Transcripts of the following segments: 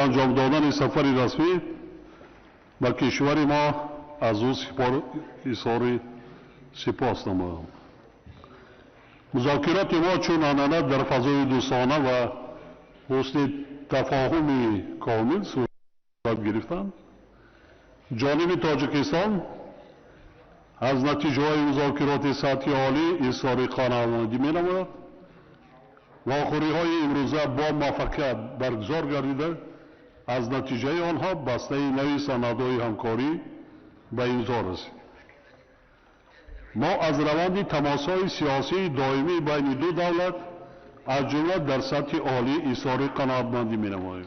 انجام دادن سفر رسمی به کشور ما از او اظهار سپاس نمایم. مذاکرات ما چون عنعنه در فضای دوستانه و حسن تفاهم کامل صورت گرفتند. جانب تاجیکستان از نتیجه های مذاکرات سطحی عالی اظهار قناعتمندی می‌نماید و آخری های امروزه با موفقیت برگزار گردیده از نتیجه آنها بسته نوی سندهای همکاری به امضا رسید. ما از روند تماس‌های سیاسی دائمی بین دو دولت از جمله در سطح عالی اظهار قناعتمندی می‌نماییم.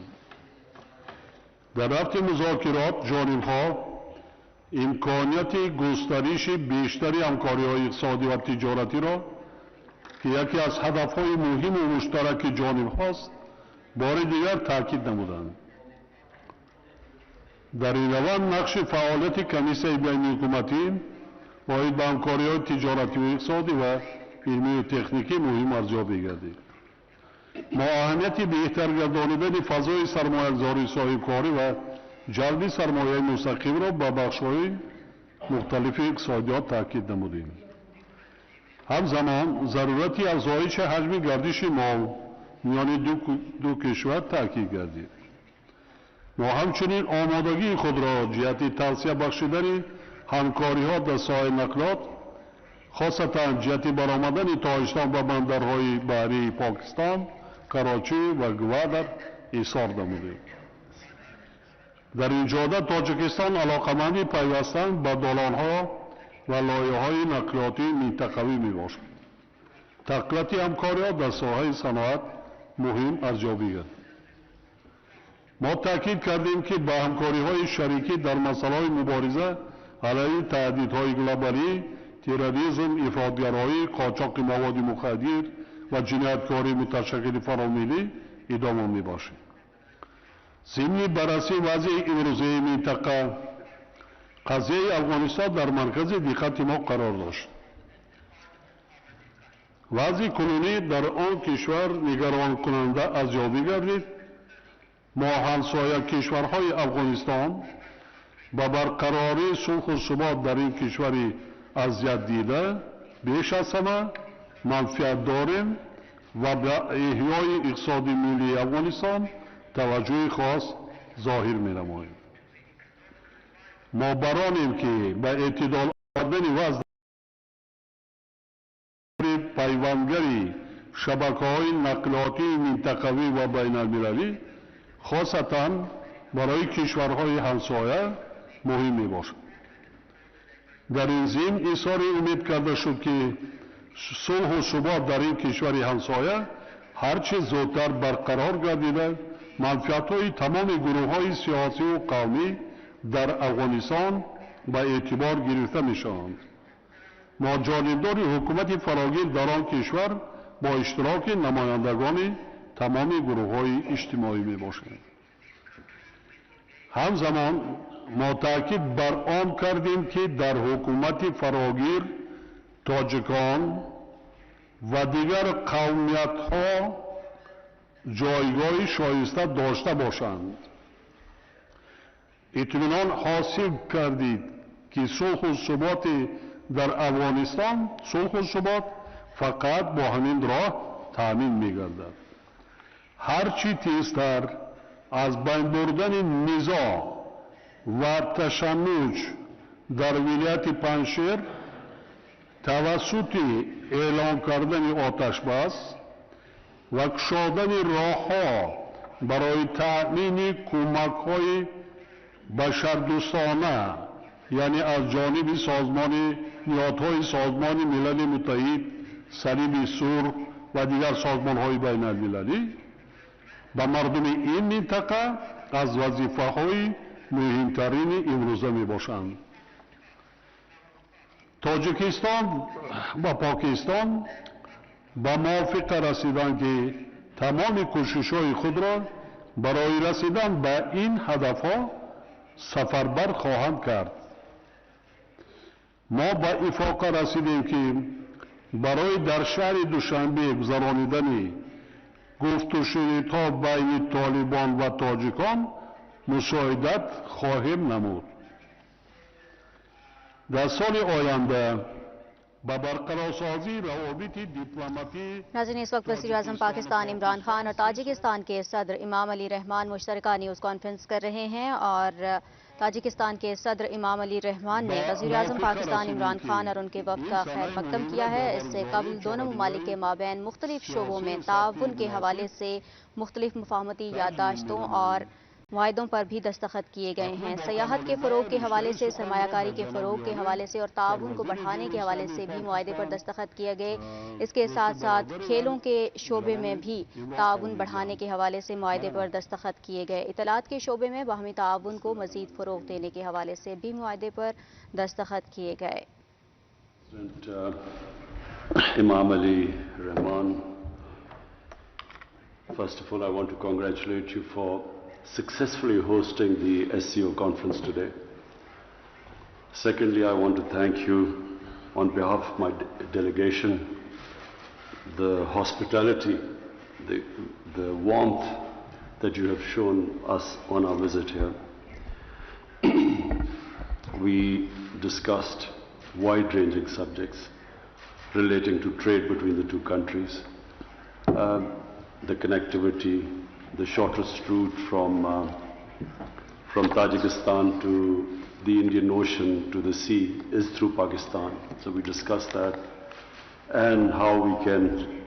در رفت مذاکرات جانب‌ها امکانیت گسترش بیشتری همکاری‌های اقتصادی و تجارتی را که یکی از هدف‌های مهم و مشترک جانب‌هاست بار دیگر تاکید نمودند. در این روند نقش فعالیت کمیسیون بین‌الحکومتی باید به همکاری‌های تجارتی و اقتصادی و علمی و تکنیکی مهم ارزیابی گردید. ما اهمیت بهتر گردانیدن فضای سرمایه‌گذاری صاحبکاری و جلب سرمایه مستقیم را به بخش‌های مختلف اقتصادیات تاکید نمودیم. همزمان ضرورتی افزایش حجم گردش مال میان دو کشور تاکید گردید. ما همچنین آمادگی خود را جهت توسعه بخشیدن همکاری‌ها در ساحه نقلات خاصتا جهت برآمدن تاجیکستان به بندرهای بحری پاکستان، کراچی و گوادر اظهار نمودیم. در این جهت تاجیکستان علاقه‌مند پیوستن به دالان‌ها و لایه‌های نقلیاتی منطقوی میباشد. تقویت همکاری‌ها در ساحه صنعت مهم ارزیابی گردید. ما تاکید کردیم که به همکاری‌های شریکی در مسائل مبارزه علیه تهدیدهای گلوبالی، تروریسم، افراطگرایی، قاچاق مواد مخدر و جنایتکاری متشکل فراملی ادامه می‌باشد. ضمن بررسی وضع امروزه منطقه قضیه افغانستان در مرکز دقت ما قرار داشت. وضع کنونی در آن کشور نگران کننده ارزیابی گردید. ما همسایه کشورهای افغانستان با برقراری صلح و ثبات در این کشوری اذیت دیده بیش از همه منفعت داریم و به احیای اقتصادی ملی افغانستان توجه خاص ظاهر می‌نماییم. ما برانیم که به اعتدال آوردن وضع پیوندگری شبکه‌های نقلیاتی منطقوی و بین‌المللی خاصتاً برای کشورهای همسایه مهم میباشد. در این ضمن اظهار امید کرده شد که صلح و ثبات در این کشور همسایه هرچه زودتر برقرار گردیده منفعت‌های تمام گروه‌های سیاسی و قومی در افغانستان به اعتبار گرفته می‌شوند. ما جانبدار حکومت فراگیر در آن کشور با اشتراک نمایندگان تمام گروه‌های اجتماعی میباشند. همزمان ما تاکید بر آن کردیم که در حکومت فراگیر تاجیکان و دیگر قومیت‌ها جایگاه شایسته داشته باشند. اطمینان حاصل کردید که صلح و ثبات در افغانستان صلح و ثبات فقط با همین راه تامین می‌گردد. هرچی تیزتر از بین بردن نزاع و تشنج در ولایت پنجشیر توسط اعلام کردن آتش بس و گشادن راه‌ها برای تأمین کمک‌های بشردوستانه یعنی از جانب نهادهای سازمان ملل متحد، صلیب سرخ و دیگر سازمان‌های بین‌المللی به مردم این منطقه از وظیفه‌های مهمترین امروزه میباشند. تاجیکستان و پاکستان به موافقه رسیدند که تمام کوشش‌های خود را برای رسیدن به این هدف‌ها سفربر خواهند کرد. ما به اتفاق رسیدیم که برای در شهر دوشنبه گذرانیدن گفت و شنید ها بین طالبان و تاجیکان مشاهدت خواهیم نمود. در سال آینده با برقرارسازی روابط دیپلماتی नाज़रीन, इस वक्त वज़ीर-ए-आज़म पाकिस्तान इमरान खान और ताजिकिस्तान के सदर इमाम अली रहमान मुश्तरका न्यूज़ कॉन्फ्रेंस कर रहे हैं और ताजिकिस्तान के सदर इमाम अली रहमान ने वज़ीर-ए-आज़म पाकिस्तान इमरान खान और उनके वफ़द का खैर मकदम किया है। इससे कबल दोनों ममालिक के माबैन मुख्तलिफ शोबों में ताउन के हवाले से मुख्तलिफ मुफाहमती याददाश्तों और मुआहदों पर भी दस्तखत किए गए हैं। सयाहत के फ़रोग़ के हवाले से, सरमायाकारी के फ़रोग़ के हवाले से और ताउन को बढ़ाने के हवाले से भी मुआहदे पर दस्तखत किए गए। इसके साथ साथ खेलों के शोबे में भी ताउन बढ़ाने के हवाले से मुआहदे पर दस्तखत किए गए। इत्तलात के शोबे में बाहमी ताउन को मज़ीद फ़रोग़ देने के हवाले से भी मुआहदे पर दस्तखत किए गए। Emomali Rahmon, first of all, I want to congratulate you for successfully hosting the SCO conference today. Secondly, I want to thank you on behalf of my delegation, the hospitality, the warmth that you have shown us on our visit here. We discussed wide-ranging subjects relating to trade between the two countries, the connectivity, the shortest route from Tajikistan to the Indian Ocean to the sea is through Pakistan. So we discussed that and how we can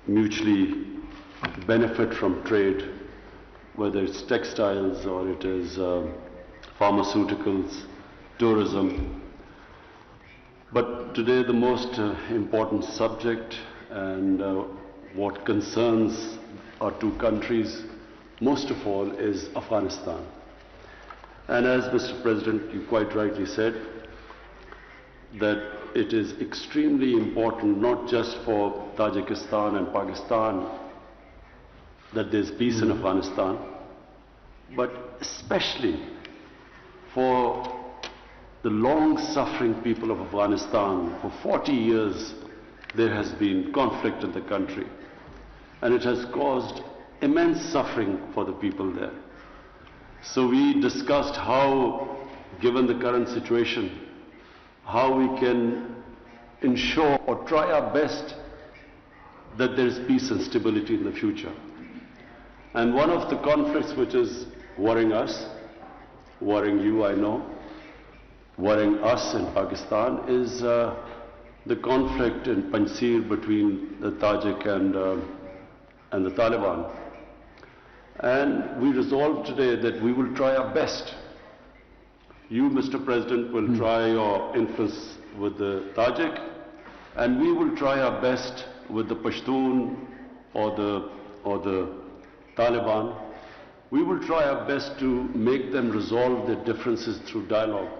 mutually benefit from trade, whether it's textiles or it is pharmaceuticals, tourism. But today the most important subject and what concerns our two countries most of all is Afghanistan. And as Mr. President, you quite rightly said, that it is extremely important not just for Tajikistan and Pakistan that there's peace in Afghanistan, but especially for the long-suffering people of Afghanistan. For 40 years there has been conflict in the country, and it has caused immense suffering for the people there. So we discussed how, given the current situation, how we can ensure or try our best that there is peace and stability in the future. And one of the conflicts which is worrying us, worrying you, I know, worrying us in Pakistan is the conflict in Panjshir between the Tajik and the Taliban. And we resolved today that we will try our best. You, Mr. President, will try your influence with the Tajik, and we will try our best with the Pashtun or the Taliban. We will try our best to make them resolve their differences through dialogue.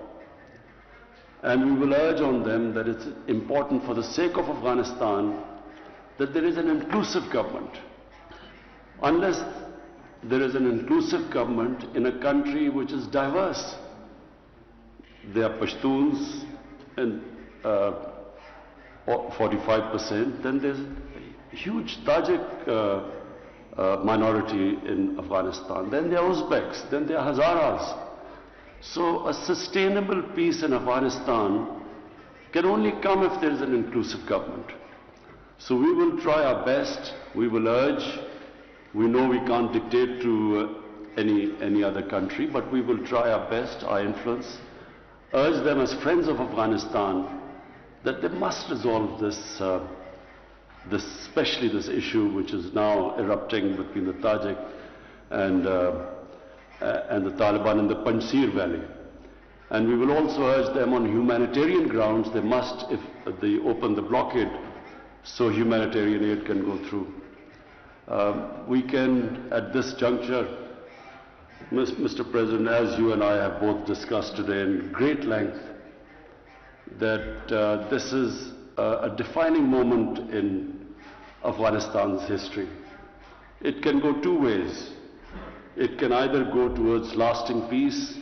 And we will urge on them that it's important for the sake of Afghanistan that there is an inclusive government. Unless there is an inclusive government in a country which is diverse, there are Pashtuns and 45%, then there's a huge Tajik minority in Afghanistan, then there are Uzbeks, then there are Hazaras. So a sustainable peace in Afghanistan can only come if there is an inclusive government. So we will try our best, we will urge. We know we can't dictate to any other country, but we will try our best, our influence, urge them as friends of Afghanistan that they must resolve this, especially this issue which is now erupting between the Tajik and the Taliban in the Panjshir Valley. And we will also urge them on humanitarian grounds, they must, if they open the blockade, so humanitarian aid can go through. We can, at this juncture, Mr. President, as you and I have both discussed today in great length, that this is a defining moment in Afghanistan's history. It can go two ways. It can either go towards lasting peace,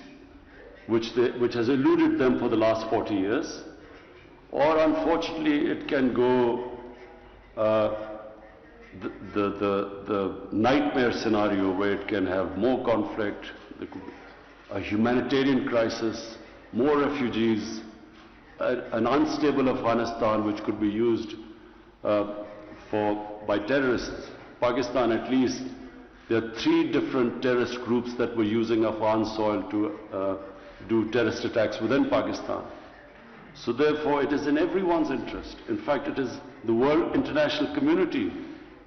which has eluded them for the last 40 years, or unfortunately it can go the nightmare scenario where it can have more conflict, there could be a humanitarian crisis, more refugees, an unstable Afghanistan which could be used by terrorists. Pakistan, at least, there are 3 different terrorist groups that were using Afghan soil to do terrorist attacks within Pakistan. So therefore, it is in everyone's interest. In fact, it is the world international community.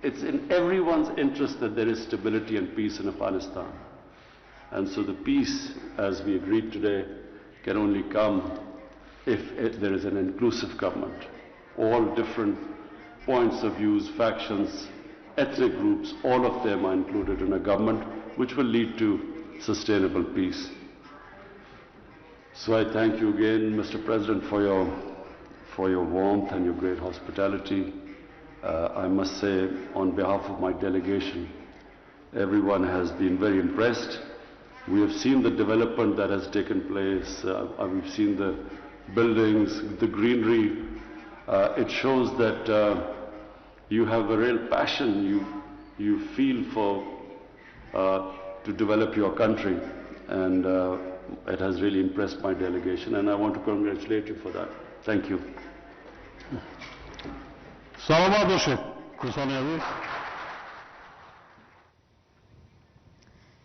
It's in everyone's interest that there is stability and peace in Afghanistan. And so the peace, as we agreed today, can only come if there is an inclusive government. All different points of views, factions, ethnic groups, all of them are included in a government which will lead to sustainable peace. So I thank you again, Mr. President, for your warmth and your great hospitality. I must say, on behalf of my delegation, everyone has been very impressed. We have seen the development that has taken place. We've seen the buildings, the greenery. It shows that you have a real passion. You feel to develop your country, and it has really impressed my delegation, and I want to congratulate you for that. Thank you. Salamat olsun. Kusanıyorum.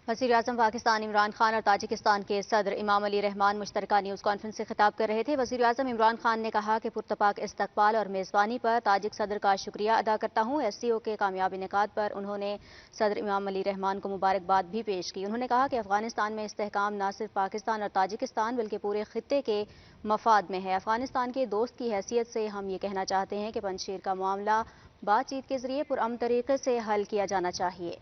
वज़ीर-ए-आज़म पाकिस्तान इमरान खान और Tajikistan के सदर इमामली Rahman मुश्तरका news conference से खिताब कर रहे थे। वज़ीर-ए-आज़म इमरान खान ने कहा कि पुरतपाक इस्तकबाल और मेज़बानी पर ताजिक सदर का शुक्रिया अदा करता हूँ। SCO के कामयाब इनेकाद पर उन्होंने सदर इमामली रहमान को मुबारकबाद भी पेश की। उन्होंने कहा कि अफगानिस्तान में इस्तेहकाम न सिर्फ पाकिस्तान और ताजिकिस्तान बल्कि पूरे खित्ते के मफाद में है। अफगानिस्तान के दोस्त की हैसियत से हम ये कहना चाहते हैं कि पंजशीर का मामला बातचीत के जरिए पुरअमन तरीके से हल किया जाना चाहिए।